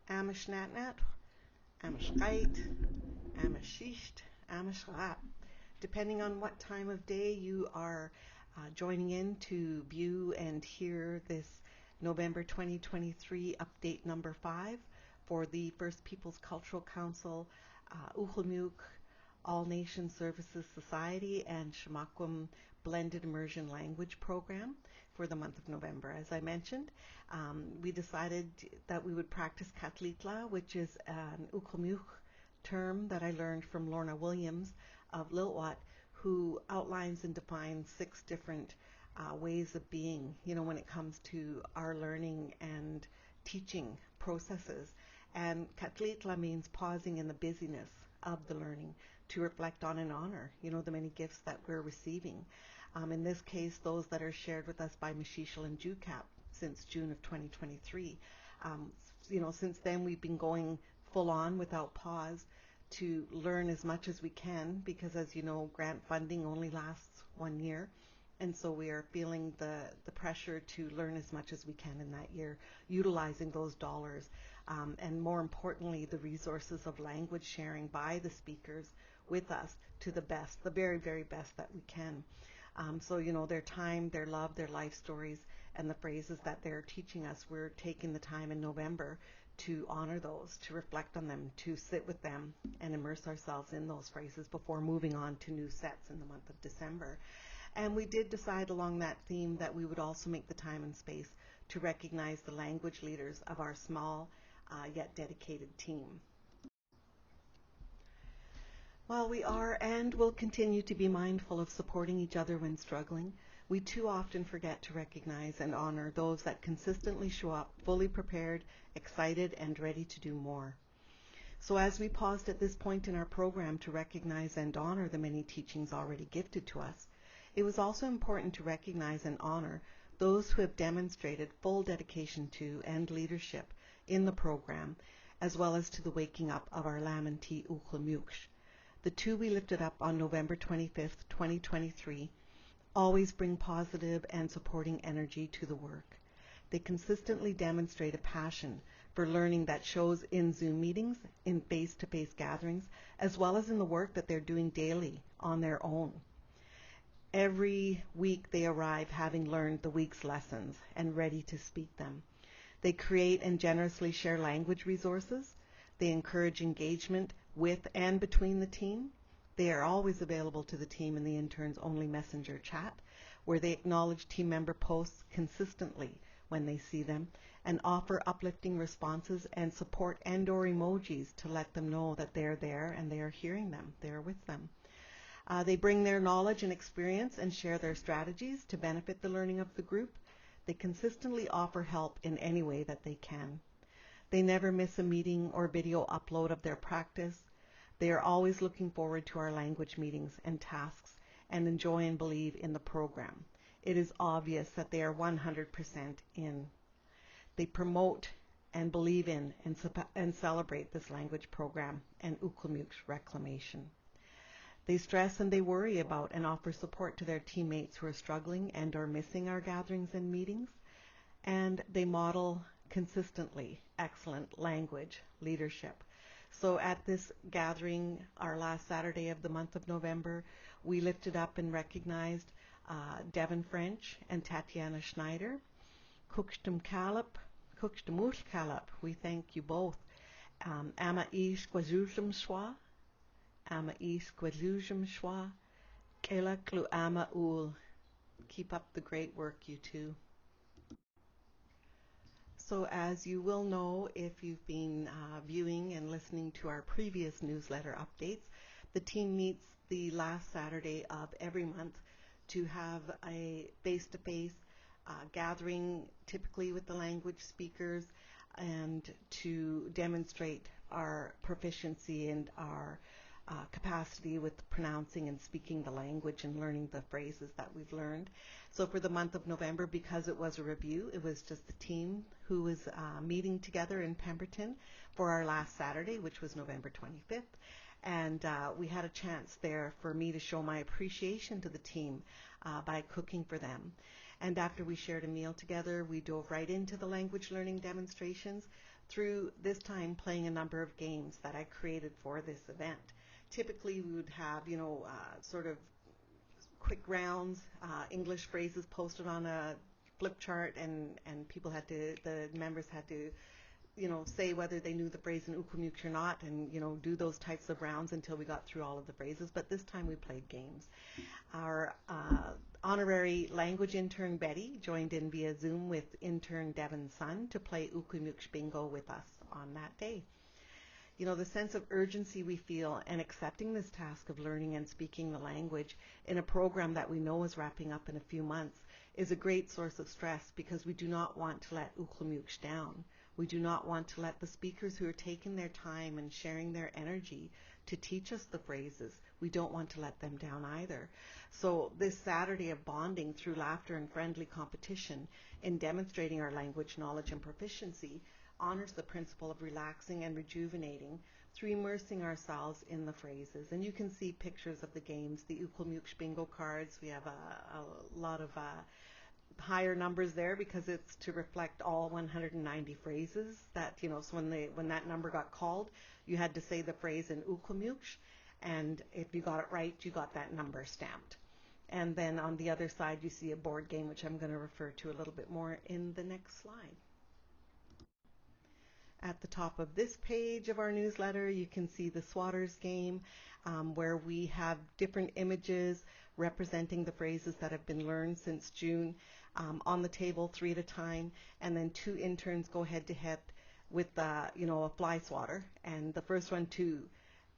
Amashnatnat, Amashkait, Amashisht, Amashrat. Depending on what time of day you are joining in to view and hear this November 2023 update number 5 for the First Peoples Cultural Council, Ucwalmícwts All Nation Services Society and Samahquam Blended Immersion Language Program for the month of November. As I mentioned, we decided that we would practice kéla, which is an Ucwalmícwts term that I learned from Lorna Williams of Lil'wat, who outlines and defines 6 different ways of being, when it comes to our learning and teaching processes. And kéla means pausing in the busyness of the learning to reflect on and honor, the many gifts that we're receiving. In this case, those that are shared with us by Mashishal and Jucap since June of 2023. Since then we've been going full on without pause to learn as much as we can, because as you know, grant funding only lasts 1 year. And so we are feeling the pressure to learn as much as we can in that year, utilizing those dollars, and more importantly, the resources of language sharing by the speakers with us to the best, the very, very best that we can. So, their time, their love, their life stories, and the phrases that they're teaching us, we're taking the time in November to honor those, to reflect on them, to sit with them and immerse ourselves in those phrases before moving on to new sets in the month of December. And we did decide along that theme that we would also make the time and space to recognize the language leaders of our small yet dedicated team. While we are and will continue to be mindful of supporting each other when struggling, we too often forget to recognize and honor those that consistently show up fully prepared, excited, and ready to do more. So as we paused at this point in our program to recognize and honor the many teachings already gifted to us, it was also important to recognize and honor those who have demonstrated full dedication to and leadership in the program, as well as to the waking up of our Lamantee Ucwalmícwts. The 2 we lifted up on November 25th, 2023, always bring positive and supporting energy to the work. They consistently demonstrate a passion for learning that shows in Zoom meetings, in face-to-face gatherings, as well as in the work that they're doing daily on their own. Every week they arrive having learned the week's lessons and ready to speak them. They create and generously share language resources. They encourage engagement with and between the team. They are always available to the team in the interns only messenger chat, where they acknowledge team member posts consistently when they see them and offer uplifting responses and support and/or emojis to let them know that they're there and they are hearing them, they're with them. They bring their knowledge and experience and share their strategies to benefit the learning of the group. They consistently offer help in any way that they can. They never miss a meeting or video upload of their practice. They are always looking forward to our language meetings and tasks and enjoy and believe in the program. It is obvious that they are 100% in. They promote and believe in and celebrate this language program and Ucwalmícwts reclamation. They stress and they worry about and offer support to their teammates who are struggling and are missing our gatherings and meetings. And they model consistently excellent language leadership. So at this gathering, our last Saturday of the month of November, we lifted up and recognized Devin French and Tatiana Schneider. Kukstum Ucwalmícwts, we thank you both. Ama Ucwalmícwts, Ama Ucwalmícwts, kéla ama ul. Keep up the great work, you two. So as you will know if you've been viewing and listening to our previous newsletter updates, the team meets the last Saturday of every month to have a face-to-face gathering, typically with the language speakers, and to demonstrate our proficiency and our capacity with pronouncing and speaking the language and learning the phrases that we've learned. So for the month of November, because it was a review, it was just the team who was meeting together in Pemberton for our last Saturday, which was November 25th. And we had a chance there for me to show my appreciation to the team by cooking for them. And after we shared a meal together, we dove right into the language learning demonstrations through this time playing a number of games that I created for this event. Typically, we would have, sort of quick rounds, English phrases posted on a flip chart, and the members had to, say whether they knew the phrase in Ucwalmícwts or not, and, do those types of rounds until we got through all of the phrases. But this time we played games. Our honorary language intern, Betty, joined in via Zoom with intern Devin's son to play Ucwalmícwts bingo with us on that day. The sense of urgency we feel in accepting this task of learning and speaking the language in a program that we know is wrapping up in a few months is a great source of stress, because we do not want to let Ucwalmícwts down. We do not want to let the speakers who are taking their time and sharing their energy to teach us the phrases, we don't want to let them down either. So this Saturday of bonding through laughter and friendly competition in demonstrating our language knowledge and proficiency honors the principle of relaxing and rejuvenating through immersing ourselves in the phrases. And you can see pictures of the games, the Ucwalmícwts bingo cards. We have a lot of higher numbers there because it's to reflect all 190 phrases that, so when that number got called, you had to say the phrase in Ucwalmícwts, and if you got it right, you got that number stamped. And then on the other side, you see a board game, which I'm going to refer to a little bit more in the next slide. At the top of this page of our newsletter, you can see the Swatters game, where we have different images representing the phrases that have been learned since June on the table, 3 at a time, and then 2 interns go head to head with a fly swatter, and the first one to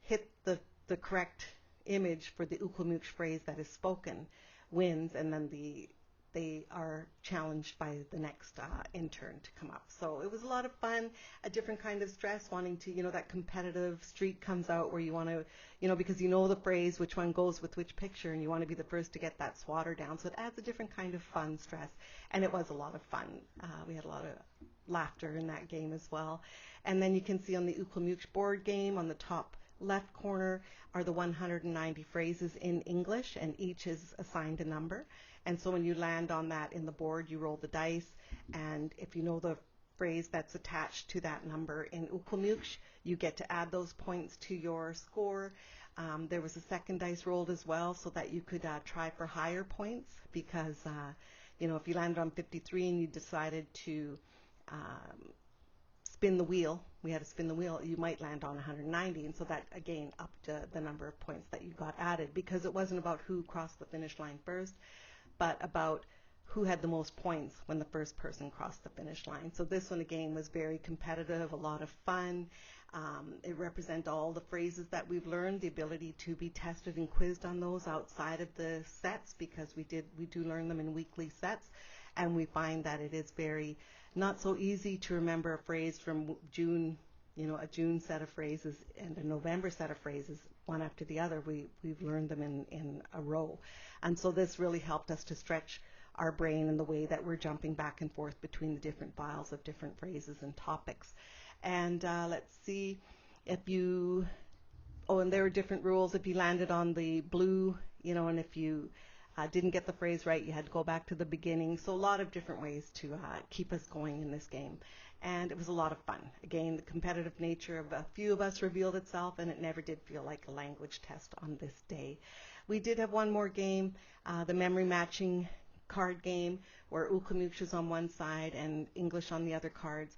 hit the correct image for the Ucwalmícwts phrase that is spoken wins, and then they are challenged by the next intern to come up. So it was a lot of fun, a different kind of stress, wanting to, that competitive streak comes out where you want to, because the phrase, which one goes with which picture, and you want to be the first to get that swatter down. So it adds a different kind of fun stress, and it was a lot of fun. We had a lot of laughter in that game as well. And then you can see on the Ucwalmícwts board game on the top left corner are the 190 phrases in English, and each is assigned a number. And so when you land on that in the board, you roll the dice, and if you know the phrase that's attached to that number in Ucwalmícwts, you get to add those points to your score. There was a second dice rolled as well, so that you could try for higher points, because if you landed on 53 and you decided to spin the wheel, we had to spin the wheel, you might land on 190, and so that again upped the number of points that you got added, because it wasn't about who crossed the finish line first, but about who had the most points when the first person crossed the finish line. So this one again was very competitive, a lot of fun. It represents all the phrases that we've learned, the ability to be tested and quizzed on those outside of the sets, because we do learn them in weekly sets, and we find that it is very not so easy to remember a phrase from June, a June set of phrases and a November set of phrases, one after the other. We've learned them in a row. And so this really helped us to stretch our brain in the way that we're jumping back and forth between the different files of different phrases and topics. And let's see if you, and there were different rules. If you landed on the blue, and if you didn't get the phrase right, you had to go back to the beginning. So a lot of different ways to keep us going in this game. And it was a lot of fun. Again, the competitive nature of a few of us revealed itself, and it never did feel like a language test on this day. We did have one more game, the memory matching card game, where Ucwalmícwts was on one side and English on the other cards.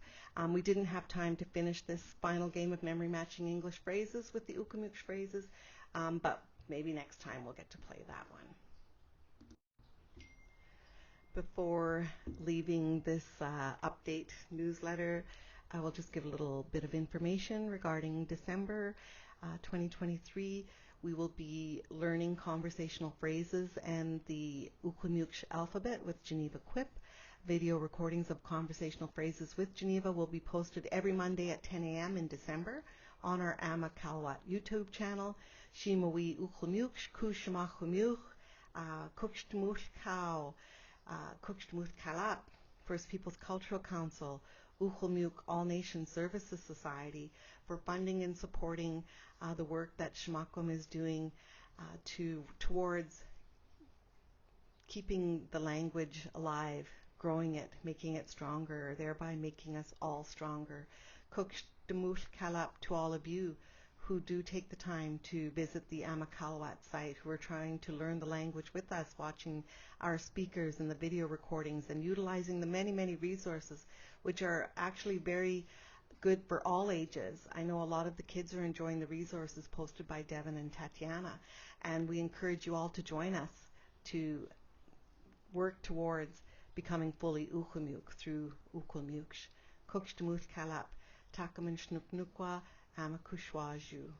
We didn't have time to finish this final game of memory matching English phrases with the Ucwalmícwts phrases, but maybe next time we'll get to play that one. Before leaving this update newsletter, I will just give a little bit of information regarding December 2023. We will be learning conversational phrases and the Ucwalmícwts alphabet with Geneva Quip. Video recordings of conversational phrases with Geneva will be posted every Monday at 10 a.m. in December on our Samahquam YouTube channel. Shimawi Ucwalmícwts, ku Samahquam Ucwalmícwts, Kuchtmuth First Peoples Cultural Council, Ucwalmícwts All Nation Services Society, for funding and supporting the work that Samahquam is doing towards keeping the language alive, growing it, making it stronger, thereby making us all stronger. Samahquam to all of you who do take the time to visit the Ucwalmícwts site, who are trying to learn the language with us, watching our speakers and the video recordings and utilizing the many, many resources which are actually very good for all ages. I know a lot of the kids are enjoying the resources posted by Devin and Tatiana, and we encourage you all to join us to work towards becoming fully Ucwalmícw through Ucwalmícwts. Samahquam Ucwalmícwts, Takaman Shnuknukwa, Amakushwaju.